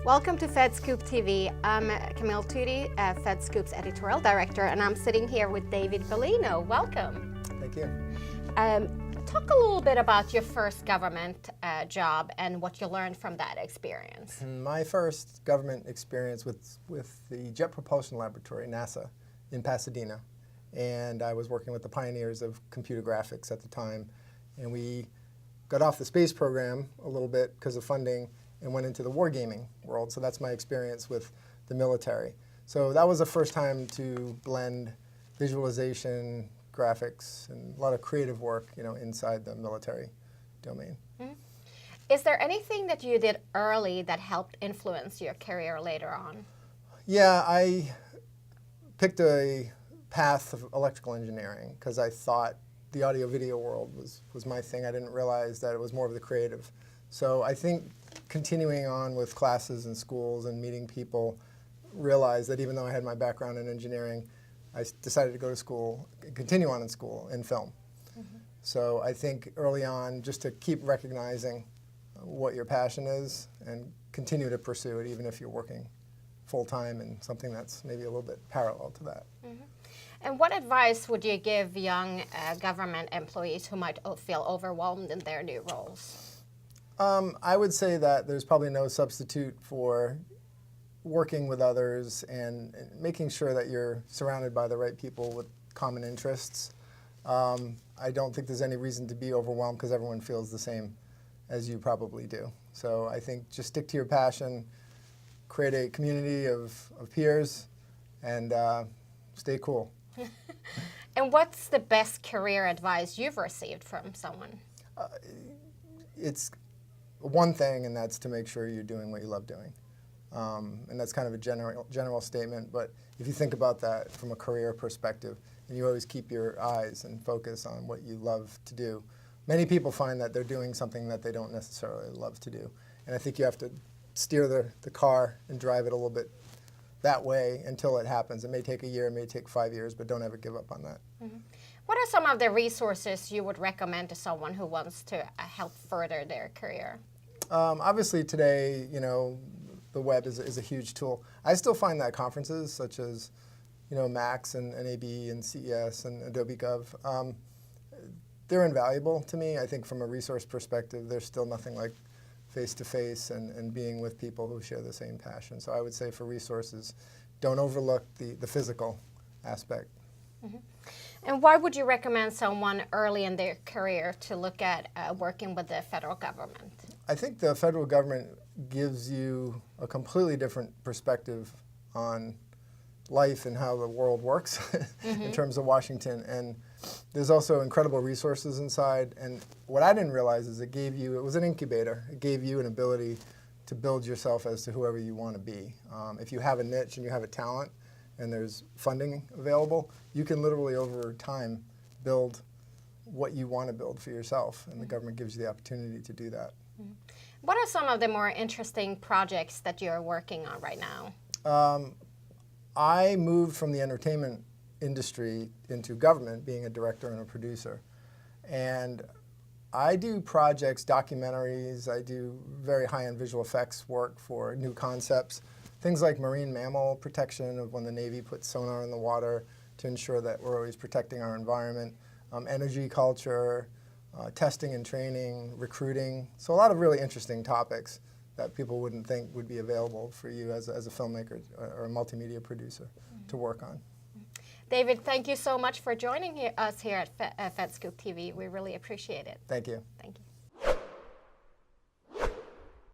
Welcome to FedScoop TV. I'm Camille Tootie, FedScoop's editorial director, and I'm sitting here with David Bellino. Welcome. Thank you. Talk a little bit about your first government job and what you learned from that experience. My first government experience with the Jet Propulsion Laboratory, NASA, in Pasadena. And I was working with the pioneers of computer graphics at the time. And we got off the space program a little bit because of funding and went into the wargaming world. So that's my experience with the military. So that was the first time to blend visualization, graphics, and a lot of creative work, inside the military domain. Mm-hmm. Is there anything that you did early that helped influence your career later on? Yeah, I picked a path of electrical engineering because I thought the audio-video world was my thing. I didn't realize that it was more of the creative. So I think continuing on with classes in schools and meeting people, realized that even though I had my background in engineering, I decided to go to school, continue on in school in film. Mm-hmm. So I think early on, just to keep recognizing what your passion is and continue to pursue it, even if you're working full-time in something that's maybe a little bit parallel to that. Mm-hmm. And what advice would you give young government employees who might feel overwhelmed in their new roles? I would say that there's probably no substitute for working with others and making sure that you're surrounded by the right people with common interests. I don't think there's any reason to be overwhelmed because everyone feels the same as you probably do. So I think just stick to your passion, create a community of peers, and stay cool. And what's the best career advice you've received from someone? It's one thing, and that's to make sure you're doing what you love doing. And that's kind of a general statement, but if you think about that from a career perspective, and you always keep your eyes and focus on what you love to do, many people find that they're doing something that they don't necessarily love to do. And I think you have to steer the car and drive it a little bit that way until it happens. It may take a year, it may take 5 years, but don't ever give up on that. Mm-hmm. What are some of the resources you would recommend to someone who wants to help further their career? Obviously today, the web is a huge tool. I still find that conferences such as, MAX and NAB and CES and Adobe Gov, they're invaluable to me. I think from a resource perspective, there's still nothing like face-to-face and being with people who share the same passion. So I would say for resources, don't overlook the physical aspect. Mm-hmm. And why would you recommend someone early in their career to look at working with the federal government? I think the federal government gives you a completely different perspective on life and how the world works mm-hmm. in terms of Washington. And there's also incredible resources inside. And what I didn't realize is it was an incubator. It gave you an ability to build yourself as to whoever you want to be. If you have a niche and you have a talent and there's funding available, you can literally over time build what you want to build for yourself. And the government gives you the opportunity to do that. Mm-hmm. What are some of the more interesting projects that you're working on right now? I moved from the entertainment industry into government, being a director and a producer. And I do projects, documentaries, I do very high-end visual effects work for new concepts, things like marine mammal protection of when the Navy puts sonar in the water to ensure that we're always protecting our environment, energy culture, testing and training, recruiting. So a lot of really interesting topics that people wouldn't think would be available for you as a filmmaker or a multimedia producer mm-hmm. to work on. David, thank you so much for joining us here at FedScoop TV. We really appreciate it. Thank you. Thank you.